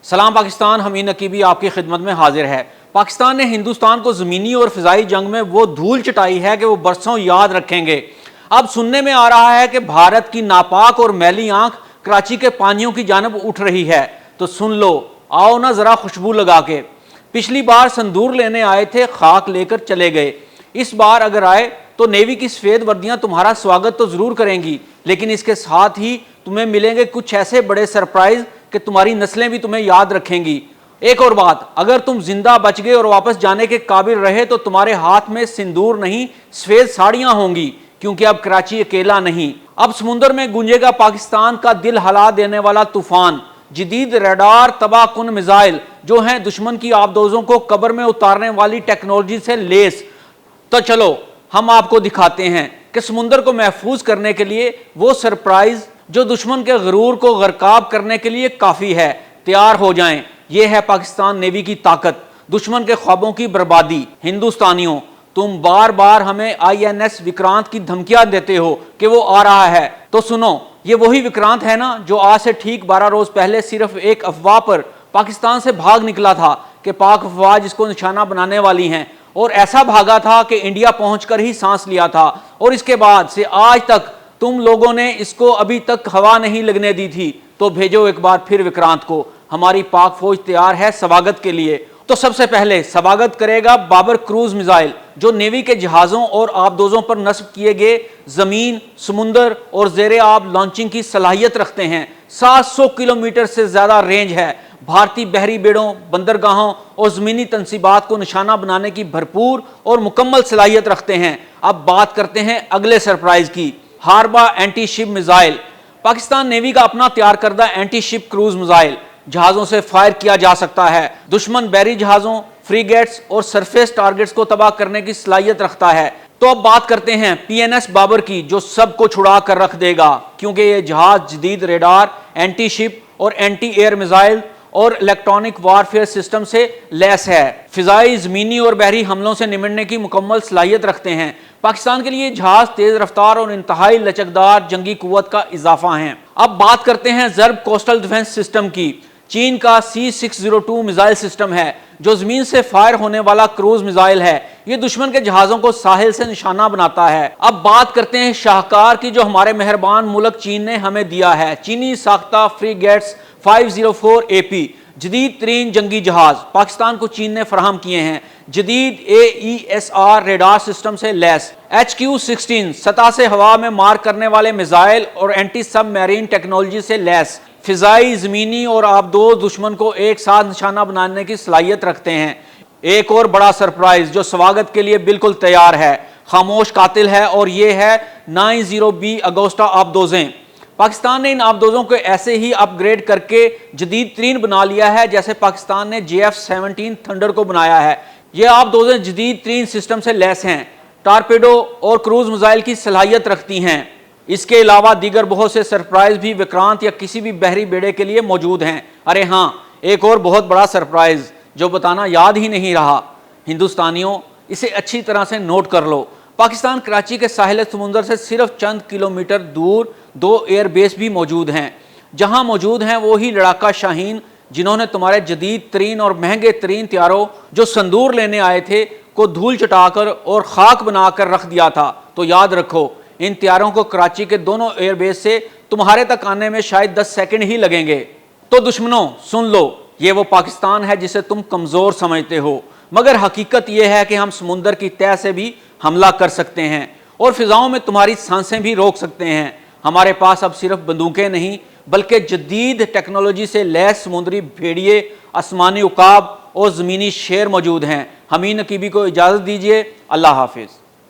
सलाम पाकिस्तान, हमीद नकीबी आपकी खिदमत में हाजिर है। पाकिस्तान ने हिंदुस्तान को ज़मीनी और फ़िज़ाई जंग में वो धूल चटाई है कि वो बरसों याद रखेंगे। अब सुनने में आ रहा है कि भारत की नापाक और मैली आंख कराची के पानियों की जानब उठ रही है। तो सुन लो, आओ ना ज़रा खुशबू लगा के। पिछली बार संदूर लेने आए थे, खाक लेकर चले गए। इस बार अगर आए तो नेवी की सफ़ेद वर्दियाँ तुम्हारा स्वागत तो ज़रूर करेंगी, लेकिन इसके साथ ही तुम्हें मिलेंगे कुछ ऐसे बड़े सरप्राइज़ कि तुम्हारी नस्लें भी तुम्हें याद रखेंगी। एक और बात, अगर तुम जिंदा बच गए और वापस जाने के काबिल रहे तो तुम्हारे हाथ में सिंदूर नहीं, सफेद साड़ियां होंगी, क्योंकि अब कराची अकेला नहीं। अब समुंदर में गूंजेगा पाकिस्तान का दिल हिला देने वाला तूफान। जदीद रडार तबाहकुन मिसाइल जो हैं दुश्मन की आबदोजों को कब्र में उतारने वाली टेक्नोलॉजी से लेस। तो चलो हम आपको दिखाते हैं कि समुंदर को महफूज करने के लिए वो सरप्राइज जो दुश्मन के गरूर को गरकाब करने के लिए काफ़ी है। तैयार हो जाएं, ये है पाकिस्तान नेवी की ताकत, दुश्मन के ख्वाबों की बर्बादी। हिंदुस्तानियों, तुम बार बार हमें INS विक्रांत की धमकियां देते हो कि वो आ रहा है, तो सुनो, ये वही विक्रांत है ना जो आज से ठीक 12 रोज पहले सिर्फ एक अफवाह पर पाकिस्तान से भाग निकला था कि पाक अफवाह इसको निशाना बनाने वाली हैं, और ऐसा भागा था कि इंडिया पहुंचकर ही सांस लिया था, और इसके बाद से आज तक तुम लोगों ने इसको अभी तक हवा नहीं लगने दी थी। तो भेजो एक बार फिर विक्रांत को, हमारी पाक फौज तैयार है स्वागत के लिए। तो सबसे पहले स्वागत करेगा बाबर क्रूज मिसाइल, जो नेवी के जहाज़ों और आबदोजों पर नस्ब किए गए ज़मीन, समुंदर और ज़ेरे आब लॉन्चिंग की सलाहियत रखते हैं। 700 किलोमीटर से ज़्यादा रेंज है। भारतीय बहरी बेड़ों, बंदरगाहों और ज़मीनी तनसीबात को निशाना बनाने की भरपूर और मुकम्मल सलाहियत रखते हैं। अब बात करते हैं अगले सरप्राइज की, Harbah anti ship missile. Pakistan navy का अपना तैयार करदा एंटी शिप क्रूज मिसाइल जहाजों से फायर किया जा सकता है। दुश्मन बहरी जहाजों, फ्रीगेट्स और सरफेस टारगेट्स को तबाह करने की सलाहियत रखता है। तो अब बात करते हैं PNS बाबर की, जो सबको छुड़ा कर रख देगा, क्योंकि ये जहाज जदीद रेडार, एंटी शिप और एंटी एयर मिसाइल और इलेक्ट्रॉनिक वारफेयर सिस्टम से लैस है। फिजाई, जमीनी और बहरी हमलों से निमटने की मुकम्मल सलाहियत रखते हैं। पाकिस्तान के लिए जहाज तेज रफ्तार और इंतहाई लचकदार जंगी कुव्वत का इजाफा हैं। अब बात करते हैं ज़र्ब कोस्टल डिफेंस सिस्टम की। चीन का C602 मिसाइल सिस्टम है, जो जमीन से फायर होने वाला क्रूज मिसाइल है। ये दुश्मन के जहाज़ों को साहिल से निशाना बनाता है। अब बात करते हैं शाहकार की, जो हमारे मेहरबान मुल्क चीन ने हमें दिया है। चीनी साख्ता फ्रीगेट्स 504 AP जदीद तरीन जंगी जहाज पाकिस्तान को चीन ने फराहम किए हैं। जदीद AESR रेडार सिस्टम से लैस। HQ-16 सतह से हवा में मार करने वाले मिसाइल और एंटी सब मैरीन टेक्नोलॉजी से लैस। फिजाई, जमीनी और आबदोज दुश्मन को एक साथ निशाना बनाने की सलाहियत रखते हैं। एक और बड़ा सरप्राइज जो स्वागत के लिए बिल्कुल तैयार है, खामोश कातिल है, और ये है 90B अगोस्टा आबदोजें। पाकिस्तान ने इन आबदोजों को ऐसे ही अपग्रेड करके जदीद तरीन बना लिया है जैसे पाकिस्तान ने JF-17 थंडर को बनाया है। ये आबदोजें जदीद तरीन सिस्टम से लैस हैं, टारपेडो और क्रूज मिसाइल की सलाहियत रखती हैं। इसके अलावा दीगर बहुत से सरप्राइज भी विक्रांत या किसी भी बहरी बेड़े के लिए मौजूद हैं। अरे हाँ, एक और बहुत बड़ा सरप्राइज जो बताना याद ही नहीं रहा। हिंदुस्तानियों, इसे अच्छी तरह से नोट कर लो। पाकिस्तान कराची के साहिल समुंदर से सिर्फ चंद किलोमीटर दूर 2 एयरबेस भी मौजूद हैं। जहां मौजूद हैं वो ही लड़ाका शाहीन, जिन्होंने तुम्हारे जदीद तरीन और महंगे तरीन त्यारों जो संदूर लेने आए थे को धूल चटाकर और खाक बनाकर रख दिया था। तो याद रखो, इन त्यारों को कराची के दोनों एयरबेस से तुम्हारे तक आने में शायद 10 सेकंड ही लगेंगे। तो दुश्मनों सुन लो, ये वो पाकिस्तान है जिसे तुम कमजोर समझते हो, मगर हकीकत यह है कि हम समुंदर की तह से भी हमला कर सकते हैं और फिजाओं में तुम्हारी सांसें भी रोक सकते हैं। हमारे पास अब सिर्फ बंदूकें नहीं, बल्कि जदीद टेक्नोलॉजी से लैस समुद्री भेड़िए, आसमानी उकाब और ज़मीनी शेर मौजूद हैं। हमीद नकीबी को इजाज़त दीजिए। अल्लाह हाफिज़।